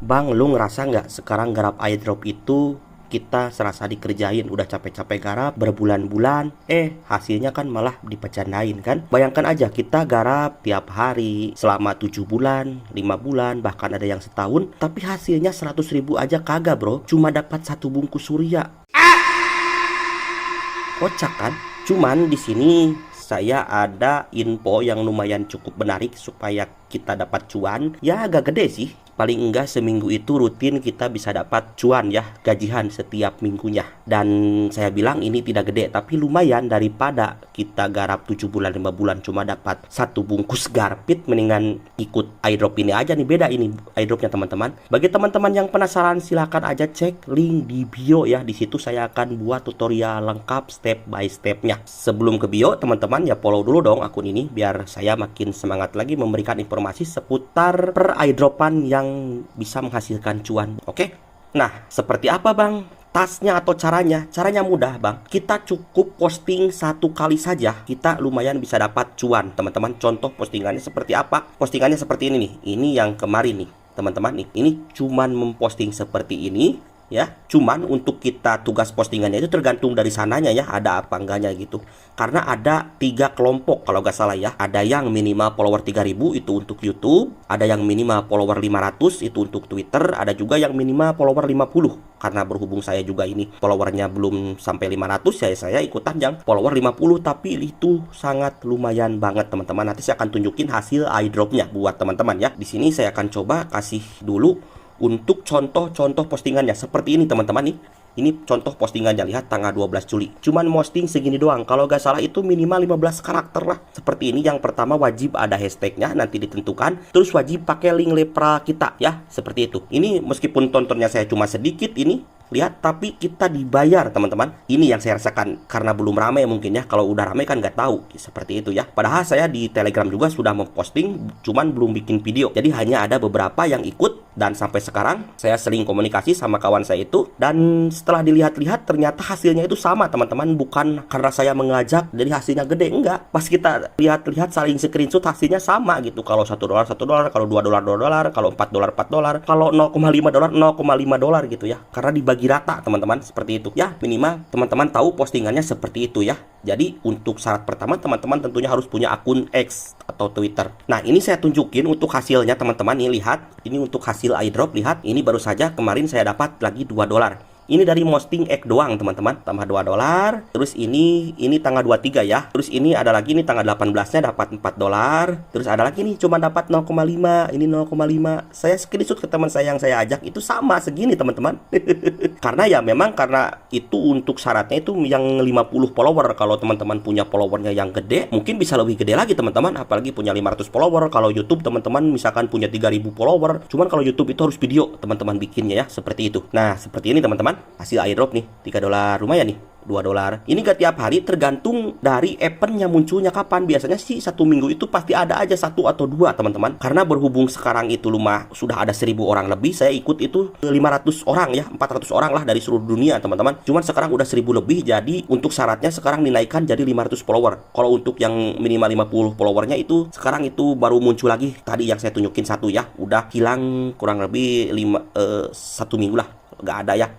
Bang, lu ngerasa nggak sekarang garap airdrop itu kita serasa dikerjain, udah capek-capek garap berbulan-bulan, hasilnya kan malah dipecandain kan? Bayangkan aja kita garap tiap hari selama 7 bulan, 5 bulan, bahkan ada yang setahun, tapi hasilnya 100.000 aja kagak bro, cuma dapat satu bungkus surya. Kocak kan? Cuman di sini saya ada info yang lumayan cukup menarik supaya kita dapat cuan. Ya agak gede sih. Paling enggak seminggu itu rutin kita bisa dapat cuan ya, gajian setiap minggunya. Dan saya bilang ini tidak gede, tapi lumayan daripada kita garap 7 bulan 5 bulan cuma dapat satu bungkus garpit, mendingan ikut airdrop ini aja nih. Beda ini airdropnya teman-teman. Bagi teman-teman yang penasaran silakan aja cek link di bio ya. Di situ saya akan buat tutorial lengkap step by stepnya. Sebelum ke bio teman-teman ya follow dulu dong akun ini biar saya makin semangat lagi memberikan informasi seputar per airdropan yang bisa menghasilkan cuan. Oke? Nah, seperti apa bang tasnya atau caranya? Caranya mudah bang. Kita cukup posting satu kali saja, kita lumayan bisa dapat cuan teman-teman. Contoh postingannya seperti apa? Postingannya seperti ini nih. Ini yang kemarin nih teman-teman nih. Ini cuman memposting seperti ini ya, cuman untuk kita tugas postingannya itu tergantung dari sananya ya, ada apa enggaknya gitu. Karena ada 3 kelompok kalau nggak salah ya. Ada yang minimal follower 3.000 itu untuk YouTube, ada yang minimal follower 500 itu untuk Twitter, ada juga yang minimal follower 50. Karena berhubung saya juga ini followernya belum sampai 500 ya, saya ikutan yang follower 50, tapi itu sangat lumayan banget teman-teman. Nanti saya akan tunjukin hasil airdropnya buat teman-teman ya. Di sini saya akan coba kasih dulu untuk contoh-contoh postingannya seperti ini teman-teman nih. Ini contoh postingannya, lihat tanggal 12 Juli. Cuman posting segini doang. Kalau gak salah itu minimal 15 karakter lah. Seperti ini, yang pertama wajib ada hashtagnya, nanti ditentukan. Terus wajib pakai link lepra kita ya, seperti itu. Ini meskipun tontonnya saya cuma sedikit ini, lihat, tapi kita dibayar teman-teman. Ini yang saya rasakan karena belum ramai mungkin ya. Kalau udah ramai kan nggak tahu seperti itu ya. Padahal saya di Telegram juga sudah memposting, cuman belum bikin video. Jadi hanya ada beberapa yang ikut. Dan sampai sekarang saya sering komunikasi sama kawan saya itu. Dan setelah dilihat-lihat ternyata hasilnya itu sama teman-teman. Bukan karena saya mengajak jadi hasilnya gede, enggak. Pas kita lihat-lihat saling screenshot hasilnya sama gitu. Kalau $1 $1, kalau $2 $2, kalau $4 $4, kalau $0,5 $0,5 gitu ya. Karena dibagi rata teman-teman, seperti itu ya. Minimal teman-teman tahu postingannya seperti itu ya. Jadi untuk syarat pertama teman-teman tentunya harus punya akun X atau Twitter. Nah ini saya tunjukin untuk hasilnya teman-teman. Nih lihat, ini untuk hasil airdrop. Lihat, ini baru saja kemarin saya dapat lagi $2. Ini dari posting X doang teman-teman, tambah $2. Terus ini tanggal 23 ya. Terus ini ada lagi nih tanggal 18-nya dapat $4. Terus ada lagi nih cuma dapat 0,5. Ini 0,5. Saya screenshot ke teman saya yang saya ajak, itu sama segini teman-teman. Karena ya memang karena itu untuk syaratnya itu yang 50 follower. Kalau teman-teman punya followernya yang gede, mungkin bisa lebih gede lagi teman-teman. Apalagi punya 500 follower. Kalau YouTube teman-teman misalkan punya 3.000 follower. Cuman kalau YouTube itu harus video teman-teman bikinnya ya, seperti itu. Nah seperti ini teman-teman. Hasil airdrop nih, $3 lumayan nih, $2. Ini gak tiap hari, tergantung dari eventnya munculnya kapan. Biasanya sih satu minggu itu pasti ada aja 1 atau 2 teman-teman. Karena berhubung sekarang itu sudah ada 1.000 orang lebih, saya ikut itu 500 orang ya, 400 orang lah dari seluruh dunia teman-teman. Cuman sekarang udah 1.000 lebih, jadi untuk syaratnya sekarang dinaikkan jadi 500 follower. Kalau untuk yang minimal 50 followernya itu sekarang itu baru muncul lagi. Tadi yang saya tunjukin satu ya, udah hilang kurang lebih 1 minggu lah, gak ada ya.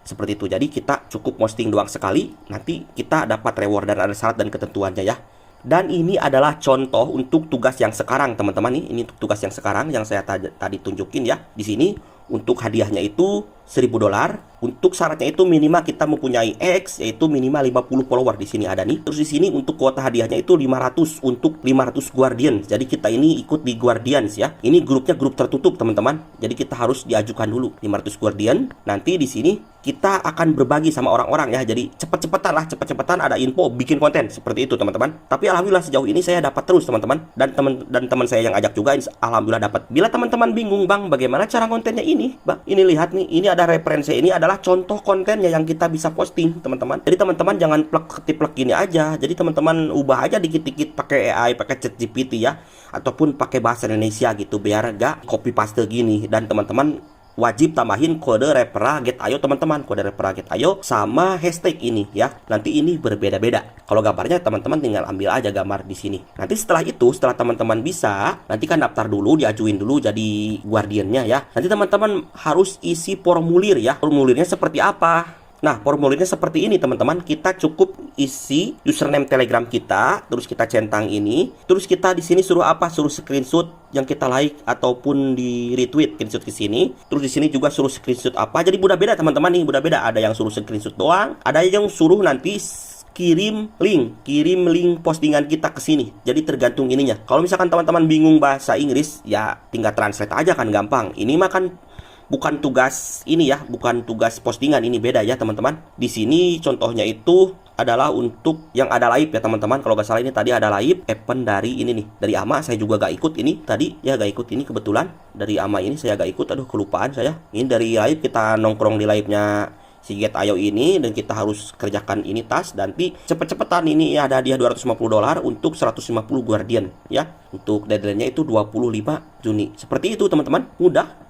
Seperti itu. Jadi kita cukup posting doang sekali, nanti kita dapat reward dan ada syarat dan ketentuannya ya. Dan ini adalah contoh untuk tugas yang sekarang teman-teman nih. Ini untuk tugas yang sekarang yang saya tadi tunjukin ya. Di sini untuk hadiahnya itu $1.000. Untuk syaratnya itu minimal kita mempunyai X, yaitu minimal 50 follower. Di sini ada nih. Terus di sini untuk kuota hadiahnya itu 500 untuk 500 Guardians. Jadi kita ini ikut di Guardians ya. Ini grupnya grup tertutup teman-teman. Jadi kita harus diajukan dulu 500 Guardian. Nanti di sini kita akan berbagi sama orang-orang ya. Jadi cepet-cepetan ada info bikin konten seperti itu teman-teman. Tapi alhamdulillah sejauh ini saya dapat terus teman-teman. Dan teman saya yang ajak juga alhamdulillah dapat. Bila teman-teman bingung bang bagaimana cara kontennya ini, bang ini lihat nih, ini ada referensi, ini adalah contoh kontennya yang kita bisa posting teman-teman. Jadi teman-teman jangan plek gini aja. Jadi teman-teman ubah aja dikit-dikit pakai AI, pakai ChatGPT ya, ataupun pakai bahasa Indonesia gitu biar gak copy paste gini. Dan teman-teman wajib tambahin kode Repera Get Ayo teman-teman, kode Repera Get Ayo sama hashtag ini ya. Nanti ini berbeda-beda. Kalau gambarnya teman-teman tinggal ambil aja gambar di sini. Nanti setelah itu, setelah teman-teman bisa, nanti kan daftar dulu, diajuin dulu jadi guardiannya ya. Nanti teman-teman harus isi formulir ya. Formulirnya seperti apa? Nah, formulirnya seperti ini teman-teman. Kita cukup isi username Telegram kita, terus kita centang ini, terus kita di sini suruh apa? Suruh screenshot yang kita like ataupun di retweet screenshot ke sini. Terus di sini juga suruh screenshot apa? Jadi udah beda teman-teman nih, udah beda. Ada yang suruh screenshot doang, ada yang suruh nanti kirim link postingan kita ke sini. Jadi tergantung ininya. Kalau misalkan teman-teman bingung bahasa Inggris, ya tinggal translate aja kan gampang. Ini mah kan bukan tugas ini ya, bukan tugas postingan, ini beda ya teman-teman. Di sini contohnya itu adalah untuk yang ada live ya teman-teman. Kalau nggak salah ini tadi ada live event dari ini nih, dari Ama. Saya juga gak ikut ini tadi ya, gak ikut ini kebetulan dari Ama ini saya gak ikut. Aduh kelupaan saya. Ini dari live, kita nongkrong di live-nya si Get Ayo ini, dan kita harus kerjakan ini task. Nanti cepet-cepetan ini ya, ada hadiah $250 untuk 150 guardian ya. Untuk deadline-nya itu 25 Juni. Seperti itu teman-teman, mudah.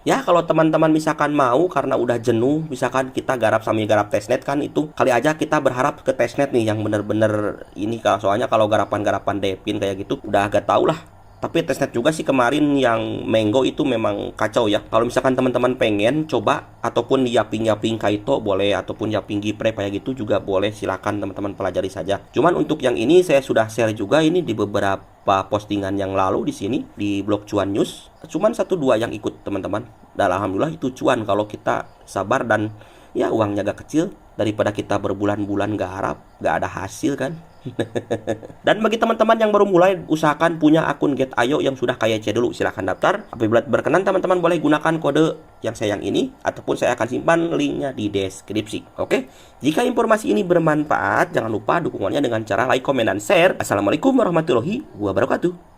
Ya kalau teman-teman misalkan mau karena udah jenuh, misalkan kita garap sambil garap testnet kan, itu kali aja kita berharap ke testnet nih yang bener-bener ini. Soalnya kalau garapan-garapan Devin kayak gitu udah agak tau lah. Tapi testnet juga sih kemarin yang Mango itu memang kacau ya. Kalau misalkan teman-teman pengen coba ataupun yaping Kaito boleh, ataupun yaping Gipre kayak gitu juga boleh, silakan teman-teman pelajari saja. Cuman untuk yang ini saya sudah share juga ini di beberapa postingan yang lalu di sini di blog Cuan News. Cuman 1-2 yang ikut teman-teman. Dan alhamdulillah itu cuan kalau kita sabar dan ya uangnya agak kecil daripada kita berbulan-bulan garap gak ada hasil kan. Dan bagi teman-teman yang baru mulai, usahakan punya akun Get Ayo yang sudah KYC dulu. Silahkan daftar. Apabila berkenan teman-teman boleh gunakan kode yang saya yang ini, ataupun saya akan simpan linknya di deskripsi. Oke, jika informasi ini bermanfaat, jangan lupa dukungannya dengan cara like, komen, dan share. Assalamualaikum warahmatullahi wabarakatuh.